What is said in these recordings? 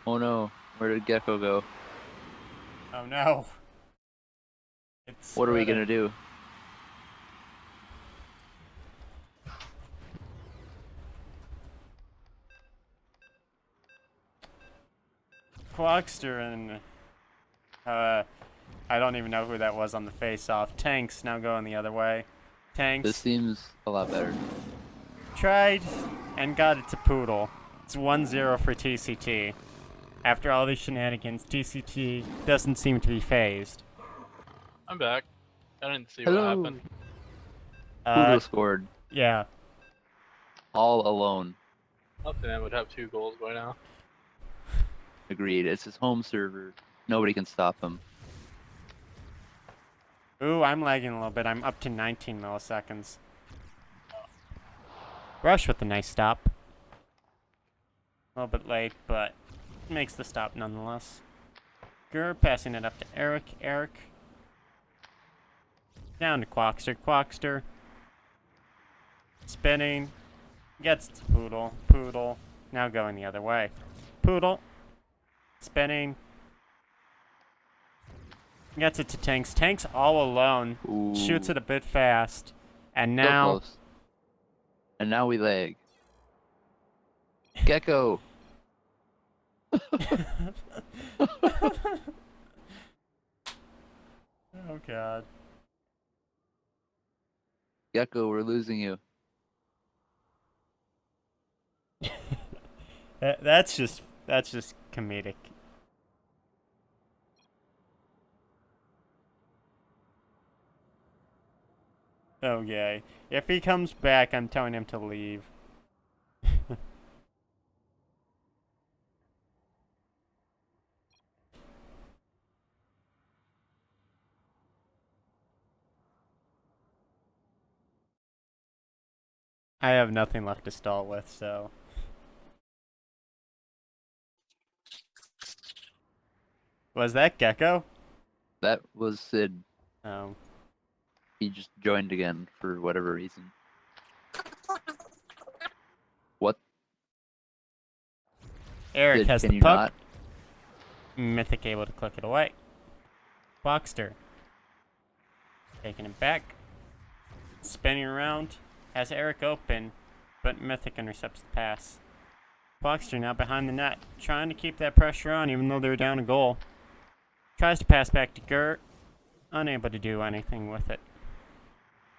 Oh no, where did Gecko go? Oh no. It's What are we gonna splitting. do? Quagster and I don't even know who that was on the face-off. Tanks now going the other way. This Tanks seems a lot better. tried and got it to Poodle. It's 1-0 for TCT. After all these shenanigans, TCT doesn't seem to be phased. I'm back. I didn't see what Hello. happened. Uh, Poodle scored yeah. all alone. Nottingham would have 2 goals by now. Agreed. It's his home server. Nobody can stop him. Ooh, I'm lagging a little bit. I'm up to 19 milliseconds. Rush with a nice stop. A little bit late, but makes the stop nonetheless. Gur passing it up to Eric. Eric. Down to Quackster. Quackster. Spinning. Gets to Poodle. Poodle. Now going the other way. Poodle. Spinning. Gets it to Tanks. Tanks all alone. Ooh, Shoots it a bit fast. And so now... close. And now we lag. Gecko. Oh god. Gecko, we're losing you. That's just comedic. Okay. If he comes back, I'm telling him to leave. I have nothing left to stall with, so. Was that Gecko? That was Sid. Oh. He just joined again for whatever reason. What? Eric Sid, has can the you puck. not? Mythic able to click it away. Boxster. Taking it back. Spinning around. Has Eric open, but Mythic intercepts the pass. Boxster now behind the net, trying to keep that pressure on even though they're down a goal. Tries to pass back to Gert. Unable to do anything with it.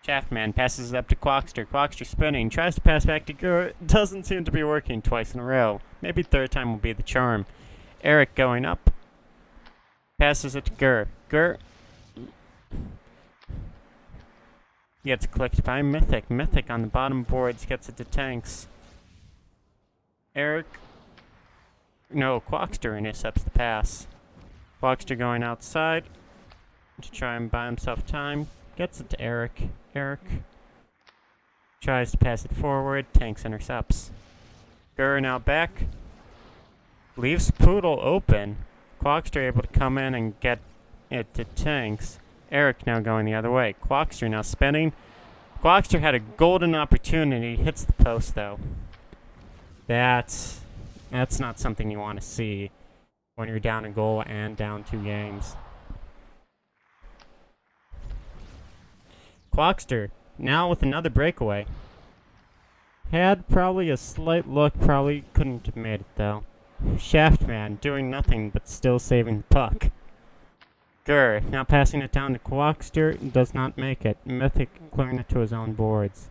Shaftman passes it up to Quackster. Quackster spinning. Tries to pass back to Gert. Doesn't seem to be working twice in a row. Maybe third time will be the charm. Eric going up. Passes it to Gert. Gert gets clicked by Mythic. Mythic on the bottom boards gets it to Tanks. Eric. No, Quackster intercepts the pass. Quackster going outside to try and buy himself time. Gets it to Eric. Eric tries to pass it forward. Tanks intercepts. Gur now back. Leaves Poodle open. Quackster able to come in and get it to Tanks. Eric now going the other way. Quackster now spinning. Quackster had a golden opportunity. Hits the post though. That's not something you want to see when you're down a goal and down 2 games. Quackster, now with another breakaway. Had probably a slight look, probably couldn't have made it though. Shaftman doing nothing but still saving the puck. Gur, now passing it down to Quackster, does not make it. Mythic clearing it to his own boards.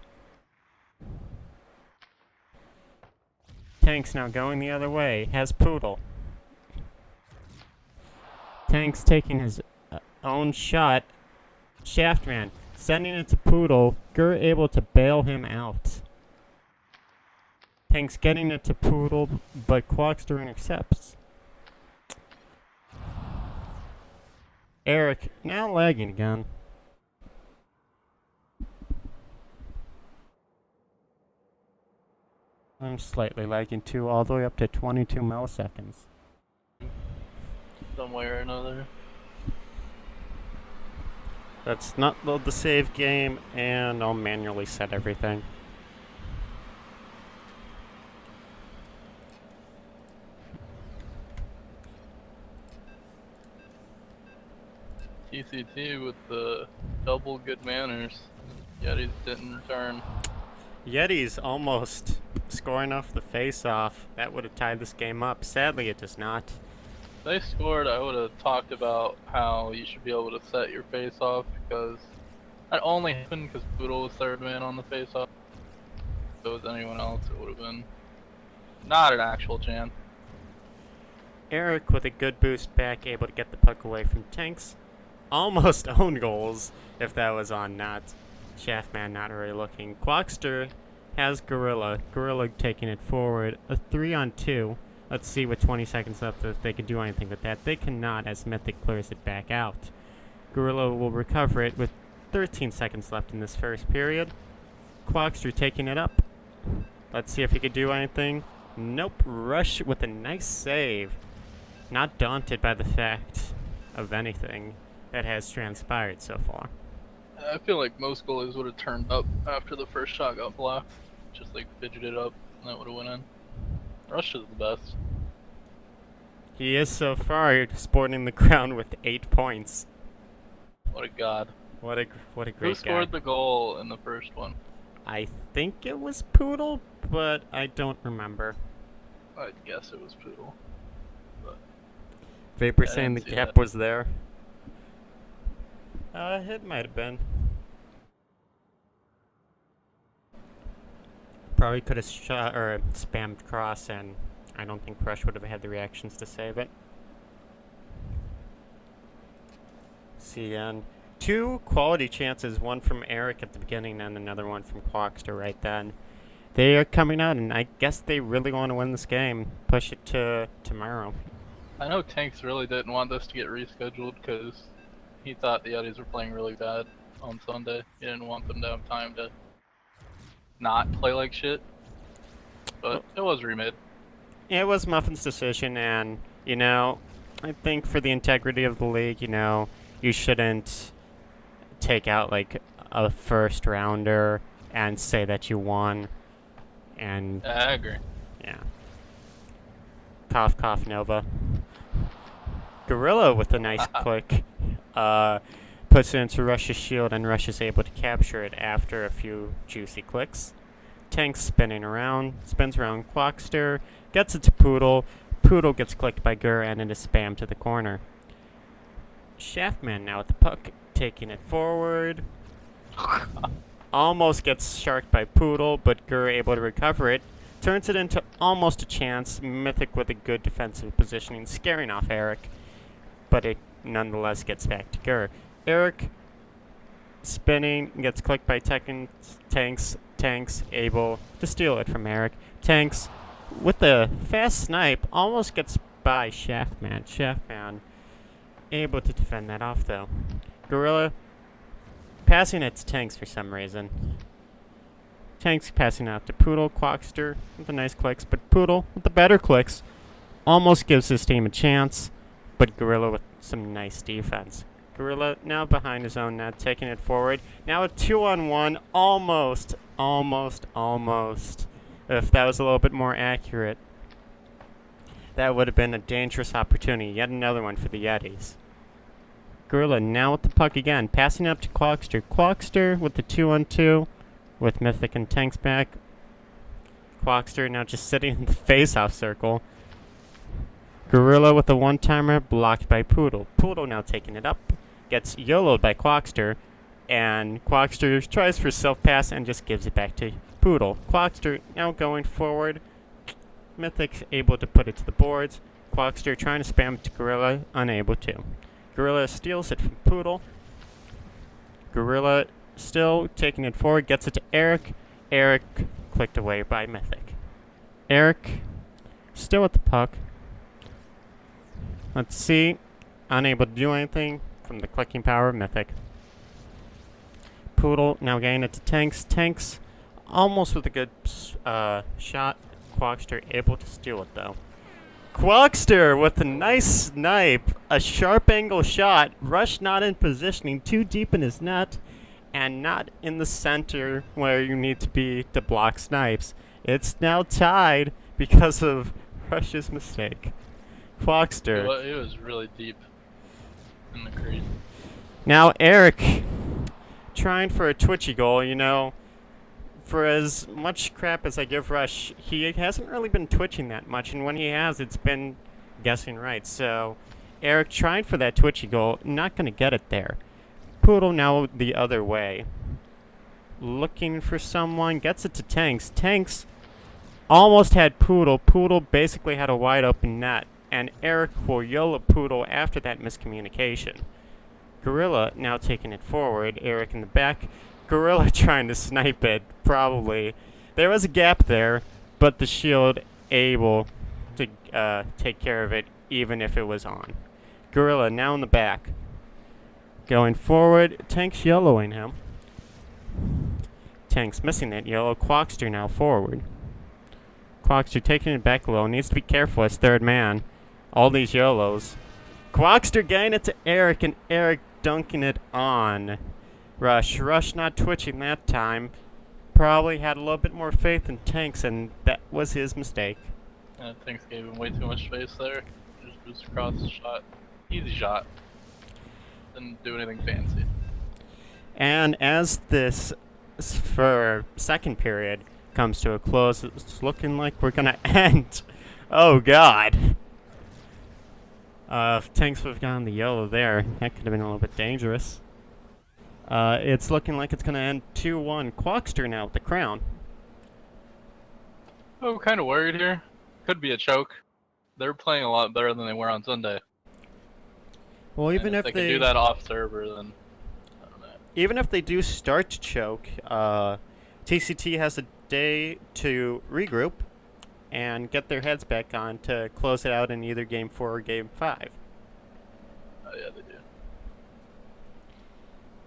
Tanks now going the other way, has Poodle. Tanks taking his own shot. Shaftman sending it to Poodle. Gur able to bail him out. Tanks getting it to Poodle, but Quackster intercepts. Eric now lagging again. I'm slightly lagging too, all the way up to 22 milliseconds. Some way or another. Let's not load the save game, and I'll manually set everything. TCT with the double good manners. Yetis didn't return. Yetis almost scoring off the face-off. That would have tied this game up. Sadly, it does not. If they scored, I would have talked about how you should be able to set your face off because that only happened because Poodle was third man on the face off. If it was anyone else, it would have been not an actual chance. Eric with a good boost back, able to get the puck away from Tanks. Almost own goals if that was on net. Shaftman not really looking. Quackster has Gorilla. Gorilla taking it forward. A 3-on-2. Let's see with 20 seconds left if they can do anything with that. They cannot as Mythic clears it back out. Gorilla will recover it with 13 seconds left in this first period. Quackster taking it up. Let's see if he can do anything. Nope. Rush with a nice save. Not daunted by the fact of anything that has transpired so far. I feel like most goalies would have turned up after the first shot got blocked. Just like fidgeted up and that would have went in. Rush is the best. He is so far sporting the crown with 8 points. What a god. What a great Who scored guy. the goal in the first one? I think it was Poodle, but I don't remember. I'd guess it was Poodle. Vapor I saying the didn't see gap that. was there. It might have been. Probably could have shot or spammed cross, and I don't think Crush would have had the reactions to save it. See, and 2 quality chances, one from Eric at the beginning and another one from Quackster right then. They are coming out, and I guess they really want to win this game. Push it to tomorrow. I know Tanks really didn't want this to get rescheduled because he thought the Yetis were playing really bad on Sunday. He didn't want them to have time to not play like shit. But it was remade. It was Muffin's decision, and, you know, I think for the integrity of the league, you know, you shouldn't take out, like, a first rounder and say that you won. And, I agree. yeah. Cough, cough, Nova. Gorilla with a nice click. Puts it into Rush's shield, and Rush is able to capture it after a few juicy clicks. Tank spins around Quackster, gets it to Poodle. Poodle gets clicked by Gur, and it is spammed to the corner. Shaftman now with the puck, taking it forward. Almost gets sharked by Poodle, but Gur able to recover it. Turns it into almost a chance. Mythic with a good defensive positioning, scaring off Eric. But it nonetheless gets back to Gur. Eric spinning, gets clicked by Tanks. Tanks able to steal it from Eric. Tanks with the fast snipe almost gets by Shaftman. Shaftman able to defend that off though. Gorilla passing it to Tanks for some reason. Tanks passing out to Poodle. Quackster with the nice clicks, but Poodle with the better clicks almost gives his team a chance, but Gorilla with some nice defense. Gorilla now behind his own net, taking it forward. Now a 2-on-1, almost. If that was a little bit more accurate, that would have been a dangerous opportunity. Yet another one for the Yetis. Gorilla now with the puck again, passing up to Quackster. Quackster with the 2-on-2. With Mythic and Tanks back. Quackster now just sitting in the face-off circle. Gorilla with a one-timer, blocked by Poodle. Poodle now taking it up. Gets YOLO'd by Quackster. And Quackster tries for self-pass and just gives it back to Poodle. Quackster now going forward. Mythic able to put it to the boards. Quackster trying to spam it to Gorilla, unable to. Gorilla steals it from Poodle. Gorilla still taking it forward, gets it to Eric. Eric clicked away by Mythic. Eric still with the puck. Let's see. Unable to do anything from the clicking power of Mythic. Poodle now getting it to Tanks. Tanks almost with a good shot. Quackster able to steal it though. Quackster with a nice snipe. A sharp angle shot. Rush not in positioning. Too deep in his net. And not in the center where you need to be to block snipes. It's now tied because of Rush's mistake. Quackster. It was really deep in the crease. Now Eric trying for a twitchy goal, you know. For as much crap as I give Rush, he hasn't really been twitching that much, and when he has, it's been guessing right. So Eric trying for that twitchy goal, not going to get it there. Poodle now the other way. Looking for someone, gets it to Tanks. Tanks almost had Poodle. Poodle basically had a wide open net, and Eric will YOLO Poodle after that miscommunication. Gorilla now taking it forward. Eric in the back. Gorilla trying to snipe it, probably. There was a gap there, but the shield able to take care of it, even if it was on. Gorilla now in the back. Going forward, Tank's yellowing him. Tank's missing that yellow. Quackster now forward. Quackster taking it back low. Needs to be careful as third man. All these YOLOs. Quackster getting it to Eric, and Eric dunking it on Rush. Rush not twitching that time. Probably had a little bit more faith in Tanks, and that was his mistake. Yeah, Tanks gave him way too much space there. Just boost across the shot. Easy shot. Didn't do anything fancy. And as this for second period comes to a close, it's looking like we're gonna end. Oh God. If Tanks would have gotten the yellow there, that could have been a little bit dangerous. It's looking like it's gonna end 2-1. Quackster now with the crown. Oh, kind of worried here. Could be a choke. They're playing a lot better than they were on Sunday. Well, even And if they can do that off server, then I don't know. even if they do start to choke, TCT has a day to regroup and get their heads back on to close it out in either Game 4 or Game 5. Oh yeah, they do.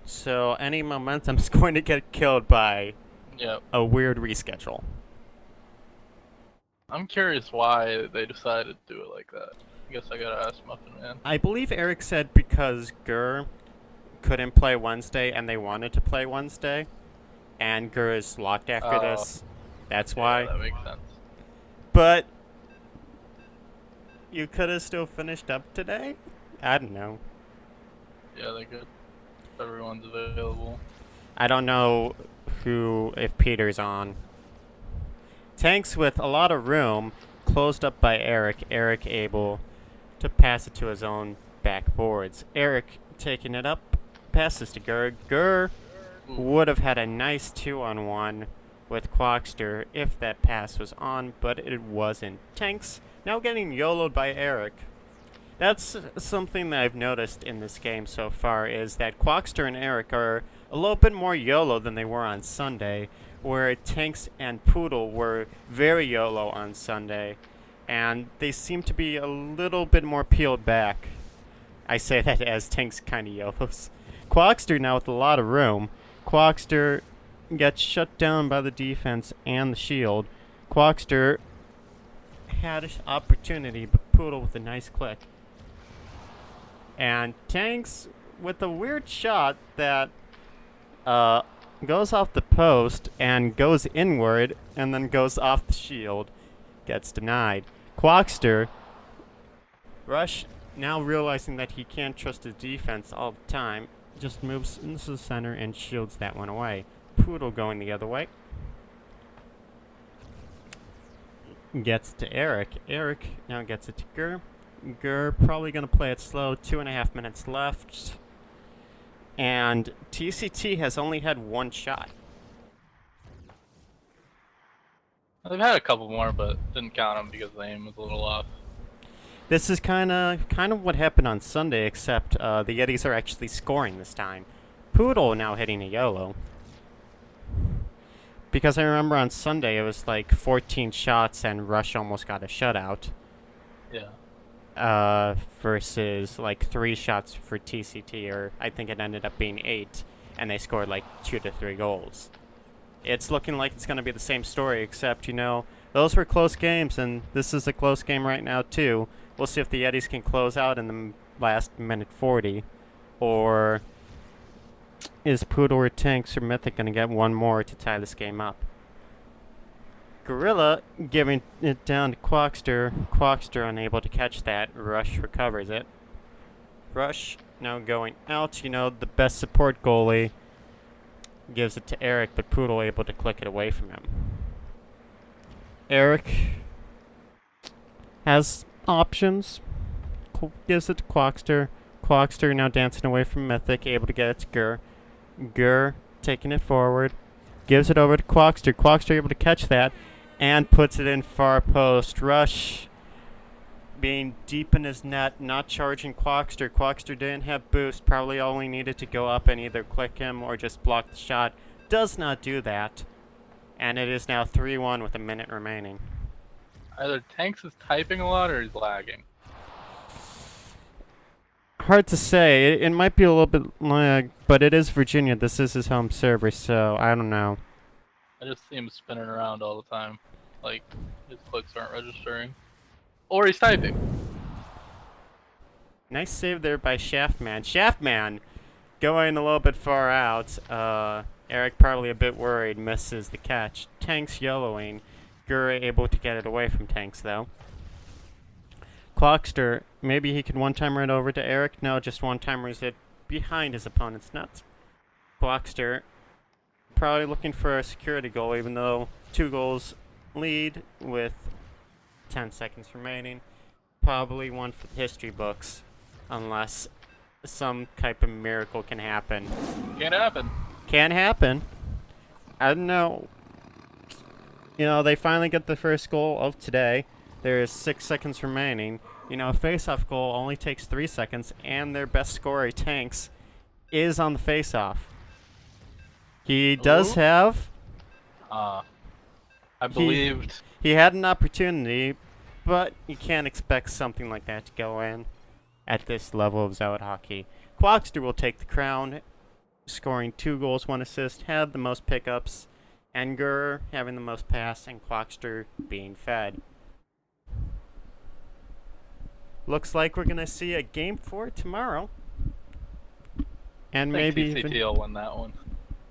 So any momentum's going to get killed by Yep. a weird reschedule. I'm curious why they decided to do it like that. I guess I gotta ask Muffin Man. I believe Eric said because Gur couldn't play Wednesday and they wanted to play Wednesday, and Gur is locked after this. That's why. Yeah, that makes sense. But you could have still finished up today? I don't know. Yeah, they could. Everyone's available. I don't know if Peter's on. Tanks with a lot of room, closed up by Eric. Eric able to pass it to his own backboards. Eric taking it up, passes to Gur. Gur would have had a nice 2-on-1 with Quackster if that pass was on, but it wasn't. Tanks now getting YOLO'd by Eric. That's something that I've noticed in this game so far, is that Quackster and Eric are a little bit more YOLO than they were on Sunday, where Tanks and Poodle were very YOLO on Sunday, and they seem to be a little bit more peeled back. I say that as Tanks kind of YOLOs. Quackster now with a lot of room. Quackster gets shut down by the defense and the shield. Quackster had an opportunity, but Poodle with a nice click. And Tanks with a weird shot that goes off the post and goes inward and then goes off the shield. Gets denied. Quackster, Rush, now realizing that he can't trust his defense all the time, just moves into the center and shields that one away. Poodle going the other way. Gets to Eric. Eric now gets it to Gur. Gur probably going to play it slow. 2.5 minutes left. And TCT has only had one shot. They've had a couple more, but didn't count them because the aim was a little off. This is kind of what happened on Sunday, except the Yetis are actually scoring this time. Poodle now hitting a YOLO. Because I remember on Sunday it was like 14 shots and Rush almost got a shutout. Yeah. Versus like 3 shots for TCT, or I think it ended up being 8, and they scored like 2 to 3 goals. It's looking like it's going to be the same story, except, you know, those were close games, and this is a close game right now too. We'll see if the Yetis can close out in the last minute 40, or is Poodle or Tanks or Mythic going to get one more to tie this game up? Gorilla giving it down to Quackster. Quackster unable to catch that. Rush recovers it. Rush now going out. You know, the best support goalie gives it to Eric, but Poodle able to click it away from him. Eric has options. Gives it to Quackster. Quackster now dancing away from Mythic, able to get it to Gur. Gur taking it forward. Gives it over to Quackster. Quackster able to catch that and puts it in far post. Rush being deep in his net, not charging Quackster. Quackster didn't have boost, probably only needed to go up and either click him or just block the shot. Does not do that. And it is now 3-1 with a minute remaining. Either Tanks is typing a lot or he's lagging. Hard to say. It might be a little bit lag, but it is Virginia. This is his home server, so I don't know. I just see him spinning around all the time. Like, his clicks aren't registering. Or he's typing. Nice save there by Shaftman. Shaftman going a little bit far out. Eric probably a bit worried, misses the catch. Tanks yellowing. Gura able to get it away from Tanks, though. Quackster, maybe he can one-time right over to Eric. No, just one-timers it behind his opponent's nuts. Quackster probably looking for a security goal, even though 2 goals lead with 10 seconds remaining. Probably one for the history books, unless some type of miracle can happen. Can't happen. Can happen. I don't know. You know, they finally get the first goal of today. There's 6 seconds remaining. You know, a face-off goal only takes 3 seconds, and their best scorer, Tanks, is on the face-off. He does Ooh. have... I believed. He had an opportunity, but you can't expect something like that to go in at this level of Zealot hockey. Quackster will take the crown, scoring 2 goals, 1 assist, had the most pickups, and Gur having the most pass, and Quackster being fed. Looks like we're going to see a Game 4 tomorrow. And maybe TCT even... will win that one.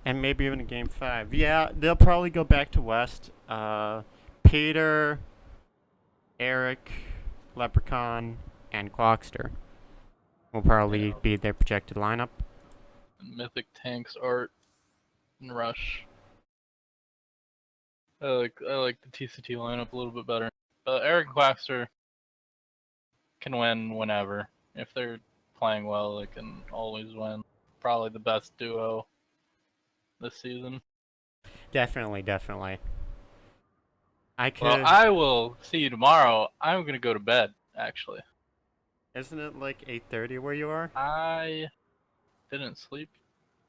And maybe even a Game 5. Yeah, they'll probably go back to West. Peter, Eric, Leprechaun, and Quackster will probably be their projected lineup. Mythic, Tanks, Art, and Rush. I like the TCT lineup a little bit better. Eric and Quackster can win whenever. If they're playing well, they can always win. Probably the best duo this season. Definitely, definitely. Well, I will see you tomorrow. I'm gonna go to bed, actually. Isn't it like 8:30 where you are? I didn't sleep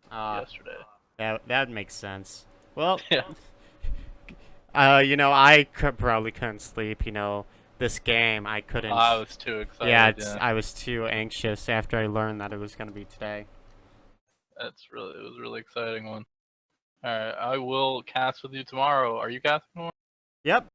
yesterday. That makes sense. Well, Yeah. you know, I probably couldn't sleep. You know, this game I couldn't. I was too excited. Yeah, I was too anxious after I learned that it was gonna be today. It was a really exciting one. All right, I will cast with you tomorrow. Are you casting tomorrow? Yep.